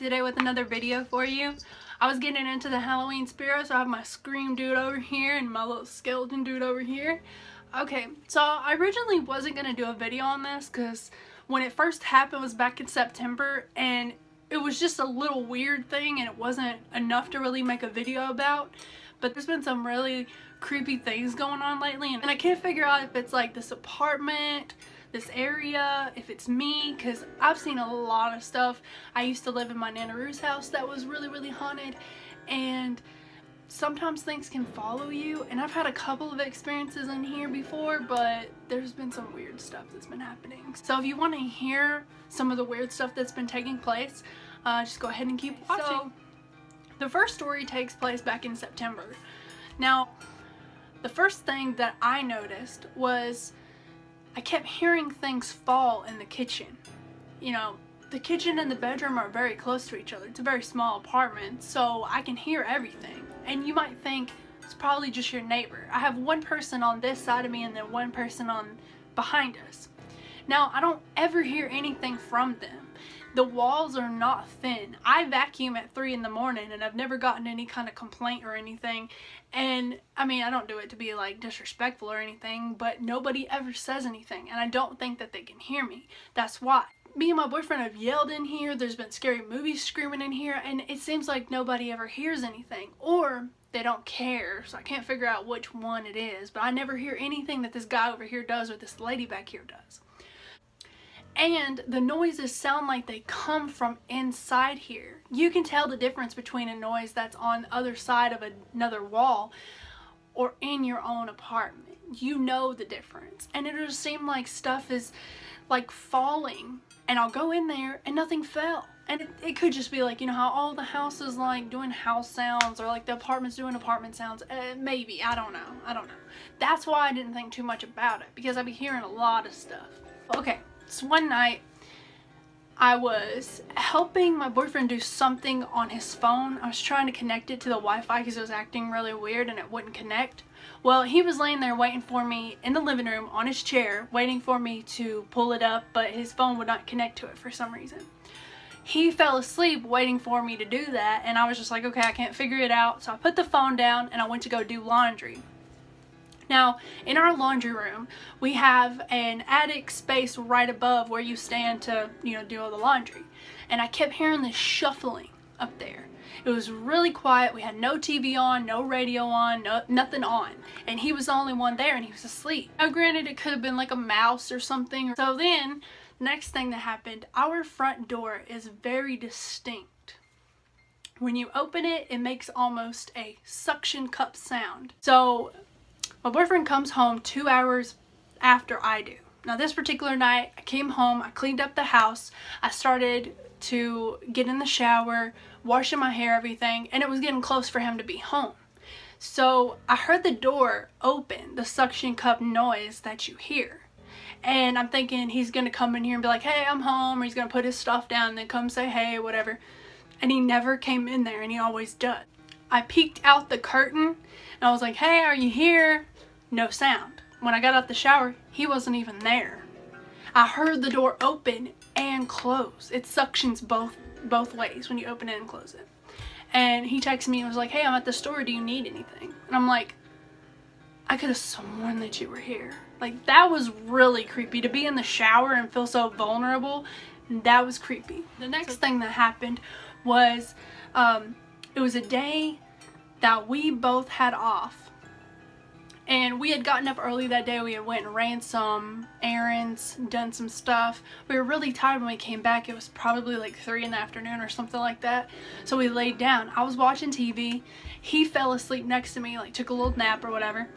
today with another video for you. I was getting into the Halloween spirit, so I have my Scream dude over here and my little skeleton dude over here. Okay, so I originally wasn't going to do a video on this because when it first happened was back in September, and it was just a little weird thing and it wasn't enough to really make a video about. But there's been some really creepy things going on lately, and I can't figure out if it's like this apartment, this area, if it's me, because I've seen a lot of stuff. I used to live in my Nana Rue's house that was really haunted, and sometimes things can follow you, and I've had a couple of experiences in here before, but there's been some weird stuff that's been happening. So if you want to hear some of the weird stuff that's been taking place, just go ahead and keep watching. So the first story takes place back in September. Now, the first thing that I noticed was I kept hearing things fall in the kitchen. You know, the kitchen and the bedroom are very close to each other. It's a very small apartment, so I can hear everything. And you might think it's probably just your neighbor. I have one person on this side of me and then one person on behind us. Now, I don't ever hear anything from them. The walls are not thin. I vacuum at 3 in the morning and I've never gotten any kind of complaint or anything. And I mean, I don't do it to be like disrespectful or anything, but nobody ever says anything, and I don't think that they can hear me. That's why. Me and my boyfriend have yelled in here. There's been scary movies screaming in here, and it seems like nobody ever hears anything, or they don't care. So I can't figure out which one it is, but I never hear anything that this guy over here does or this lady back here does. And the noises sound like they come from inside here. You can tell the difference between a noise that's on the other side of another wall or in your own apartment. You know the difference. And it'll just seem like stuff is like falling, and I'll go in there and nothing fell. And it could just be like, you know how all the houses like doing house sounds, or like the apartments doing apartment sounds. Maybe, I don't know. That's why I didn't think too much about it, because I'd be hearing a lot of stuff. Okay. So one night, I was helping my boyfriend do something on his phone. I was trying to connect it to the Wi-Fi because it was acting really weird and it wouldn't connect. Well, he was laying there waiting for me in the living room on his chair, waiting for me to pull it up, but his phone would not connect to it for some reason. He fell asleep waiting for me to do that, and I was just like, okay, I can't figure it out. So I put the phone down and I went to go do laundry. Now, in our laundry room, we have an attic space right above where you stand to, you know, do all the laundry. And I kept hearing this shuffling up there. It was really quiet. We had no TV on, no radio on, nothing on. And he was the only one there, and he was asleep. Now, granted, it could have been like a mouse or something. So then, next thing that happened, our front door is very distinct. When you open it, it makes almost a suction cup sound. So my boyfriend comes home 2 hours after I do. Now, this particular night, I came home, I cleaned up the house, I started to get in the shower, washing my hair, everything, and it was getting close for him to be home. So I heard the door open, the suction cup noise that you hear. And I'm thinking he's going to come in here and be like, hey, I'm home, or he's going to put his stuff down and then come say hey, whatever. And he never came in there, and he always does. I peeked out the curtain and I was like, hey, are you here? No sound. When I got out the shower, he wasn't even there. I heard the door open and close. It suctions both ways when you open it and close it. And he texted me and was like, hey, I'm at the store. Do you need anything? And I'm like, I could have sworn that you were here. Like, that was really creepy. To be in the shower and feel so vulnerable, that was creepy. The next thing that happened was, it was a day that we both had off, and we had gotten up early that day. We had went and ran some errands, done some stuff. We were really tired when we came back. It was probably like 3 in the afternoon or something like that. So we laid down. I was watching TV. He fell asleep next to me, like took a little nap or whatever.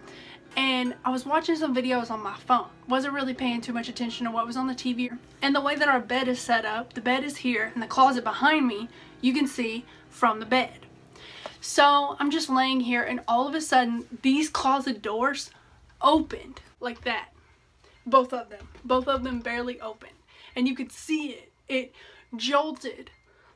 And I was watching some videos on my phone. Wasn't really paying too much attention to what was on the TV. And the way that our bed is set up, the bed is here, and the closet behind me, you can see from the bed. So I'm just laying here, and all of a sudden these closet doors opened like that. Both of them barely opened, and you could see it jolted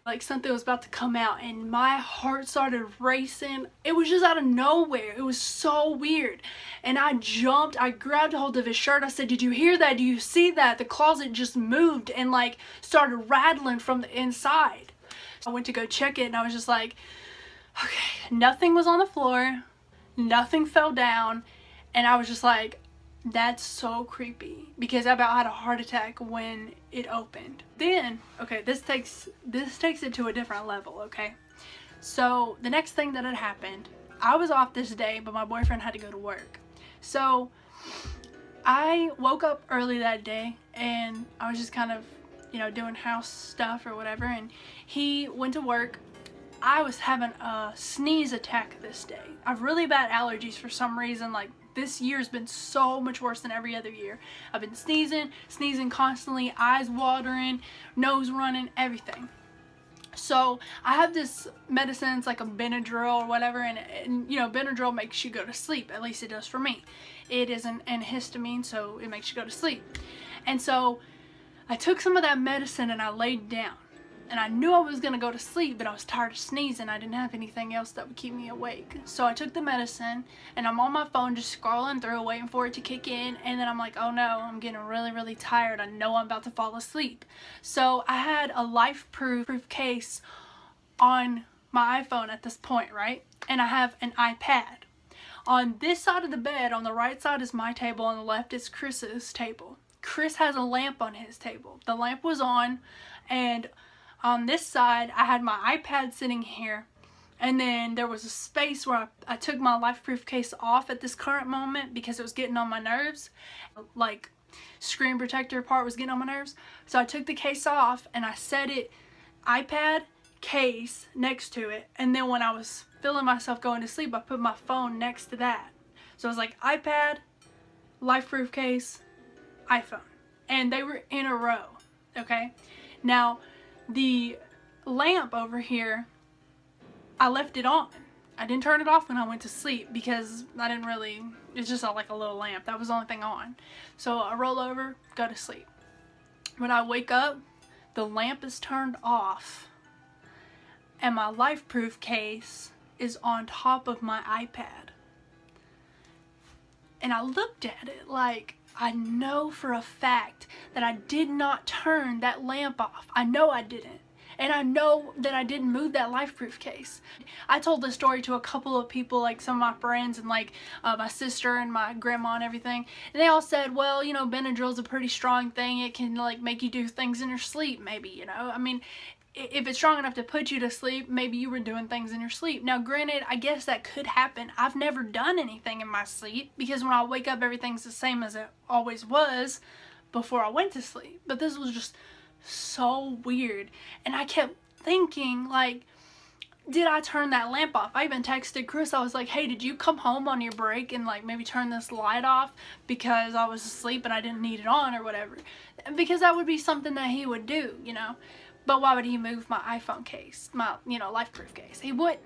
like something was about to come out, and my heart started racing. It was just out of nowhere. It was so weird. And I jumped, I grabbed a hold of his shirt. I said, did you hear that? Do you see that? The closet just moved and like started rattling from the inside. I went to go check it and I was just like, okay, nothing was on the floor, nothing fell down, and I was just like, that's so creepy, because I about had a heart attack when it opened. Then, okay, this takes it to a different level, okay? So the next thing that had happened, I was off this day, but my boyfriend had to go to work. So I woke up early that day and I was just kind of, you know, doing house stuff or whatever, and he went to work. I was having a sneeze attack this day. I have really bad allergies for some reason. Like, this year's been so much worse than every other year. I've been sneezing constantly, eyes watering, nose running, everything. So I have this medicine, it's like a Benadryl or whatever, and you know, Benadryl makes you go to sleep. At least it does for me. It is an antihistamine, so it makes you go to sleep. And so I took some of that medicine and I laid down. And I knew I was going to go to sleep, but I was tired of sneezing. I didn't have anything else that would keep me awake. So I took the medicine, and I'm on my phone just scrolling through, waiting for it to kick in. And then I'm like, oh no, I'm getting really, really tired. I know I'm about to fall asleep. So I had a life-proof case on my iPhone at this point, right? And I have an iPad. On this side of the bed, on the right side is my table, on the left is Chris's table. Chris has a lamp on his table. The lamp was on, and on this side, I had my iPad sitting here, and then there was a space where I took my life-proof case off at this current moment because it was getting on my nerves. Like, screen protector part was getting on my nerves. So I took the case off and I set it, iPad, case, next to it. And then when I was feeling myself going to sleep, I put my phone next to that. So it was like iPad, life-proof case, iPhone. And they were in a row, okay? Now, the lamp over here, I left it on. I didn't turn it off when I went to sleep because I didn't really, it's just like a little lamp. That was the only thing on. So I roll over, go to sleep. When I wake up, the lamp is turned off and my life-proof case is on top of my iPad. And I looked at it like, I know for a fact that I did not turn that lamp off. I know I didn't. And I know that I didn't move that life-proof case. I told this story to a couple of people, like some of my friends and like my sister and my grandma and everything. And they all said, well, you know, Benadryl's a pretty strong thing. It can like make you do things in your sleep maybe, you know. I mean, if it's strong enough to put you to sleep, maybe you were doing things in your sleep. Now, granted, I guess that could happen. I've never done anything in my sleep because when I wake up, everything's the same as it always was before I went to sleep. But this was just so weird. And I kept thinking, like, did I turn that lamp off? I even texted Chris. I was like, hey, did you come home on your break and like maybe turn this light off because I was asleep and I didn't need it on or whatever? Because that would be something that he would do, you know. But why would he move my iPhone case, my, you know, life-proof case? He wouldn't.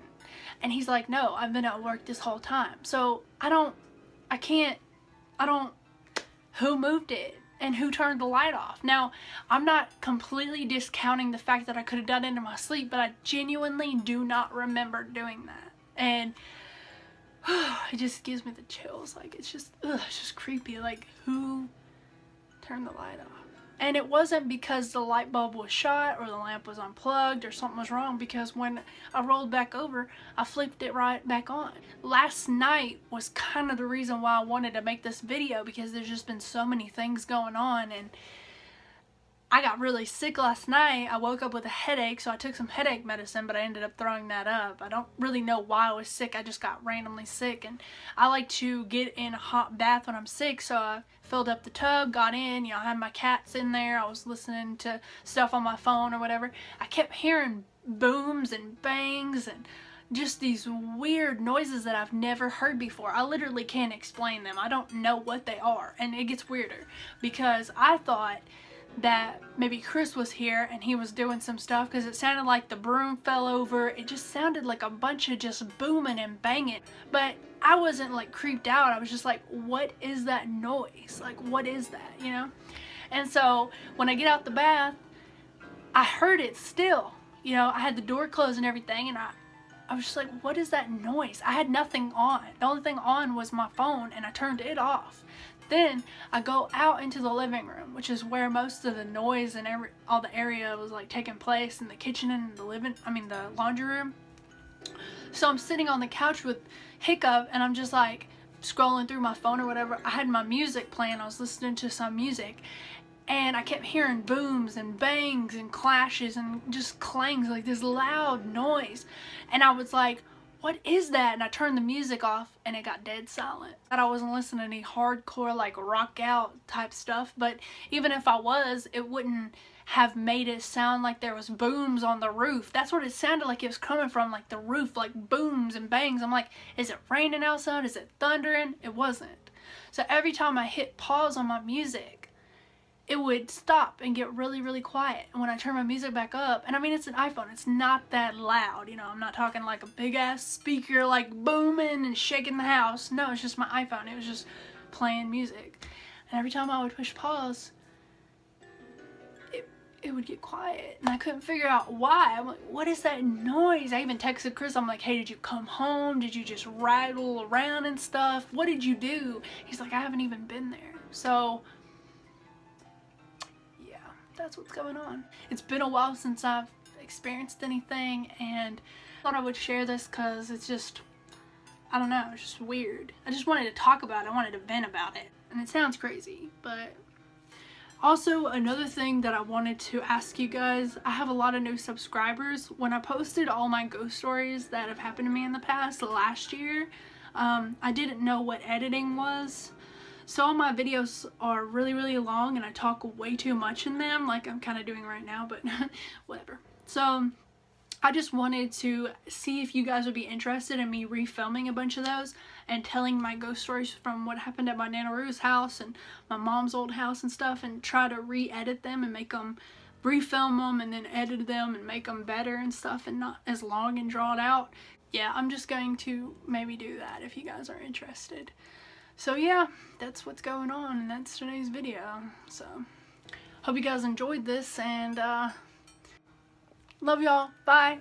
And he's like, no, I've been at work this whole time. So who moved it and who turned the light off? Now, I'm not completely discounting the fact that I could have done it in my sleep, but I genuinely do not remember doing that. And it just gives me the chills. Like, it's just creepy. Like, who turned the light off? And it wasn't because the light bulb was shot or the lamp was unplugged or something was wrong, because when I rolled back over, I flipped it right back on. Last night was kind of the reason why I wanted to make this video, because there's just been so many things going on, and I got really sick last night. I woke up with a headache, so I took some headache medicine, but I ended up throwing that up. I don't really know why I was sick. I just got randomly sick, and I like to get in a hot bath when I'm sick, so I filled up the tub, got in, you know, I had my cats in there. I was listening to stuff on my phone or whatever. I kept hearing booms and bangs and just these weird noises that I've never heard before. I literally can't explain them. I don't know what they are, and it gets weirder because I thought that maybe Chris was here and he was doing some stuff, because it sounded like the broom fell over. It just sounded like a bunch of just booming and banging, but I wasn't like creeped out. I was just like, what is that noise? Like, what is that, you know? And so when I get out the bath, I heard it still, you know. I had the door closed and everything, and I was just like, what is that noise? I had nothing on. The only thing on was my phone, and I turned it off. Then I go out into the living room, which is where most of the noise and all the area was like taking place, in the kitchen and the the laundry room. So I'm sitting on the couch with Hiccup, and I'm just like scrolling through my phone or whatever. I had my music playing. I was listening to some music, and I kept hearing booms and bangs and clashes and just clangs, like this loud noise. And I was like, what is that? And I turned the music off, and it got dead silent. I wasn't listening to any hardcore like rock out type stuff, but even if I was, it wouldn't have made it sound like there was booms on the roof. That's what it sounded like. It was coming from, like the roof, like booms and bangs. I'm like, is it raining outside? Is it thundering? It wasn't. So every time I hit pause on my music, it would stop and get really, really quiet. And when I turn my music back up, and I mean, it's an iPhone, it's not that loud, you know, I'm not talking like a big ass speaker like booming and shaking the house. No, it's just my iPhone. It was just playing music. And every time I would push pause, it would get quiet, and I couldn't figure out why. I'm like, what is that noise? I even texted Chris. I'm like, hey, did you come home? Did you just rattle around and stuff? What did you do? He's like, I haven't even been there. So yeah, that's what's going on. It's been a while since I've experienced anything, and I thought I would share this because it's just, I don't know, it's just weird. I just wanted to talk about it. I wanted to vent about it, and it sounds crazy, but also, another thing that I wanted to ask you guys, I have a lot of new subscribers. When I posted all my ghost stories that have happened to me in the past last year, I didn't know what editing was. So all my videos are really, really long, and I talk way too much in them, like I'm kind of doing right now, but whatever. So I just wanted to see if you guys would be interested in me refilming a bunch of those and telling my ghost stories from what happened at my Nana Rue's house and my mom's old house and stuff, and try to re-edit them and make them, refilm them and then edit them and make them better and stuff, and not as long and drawn out. Yeah, I'm just going to maybe do that if you guys are interested. So yeah, that's what's going on, and that's today's video. So hope you guys enjoyed this, and love y'all. Bye.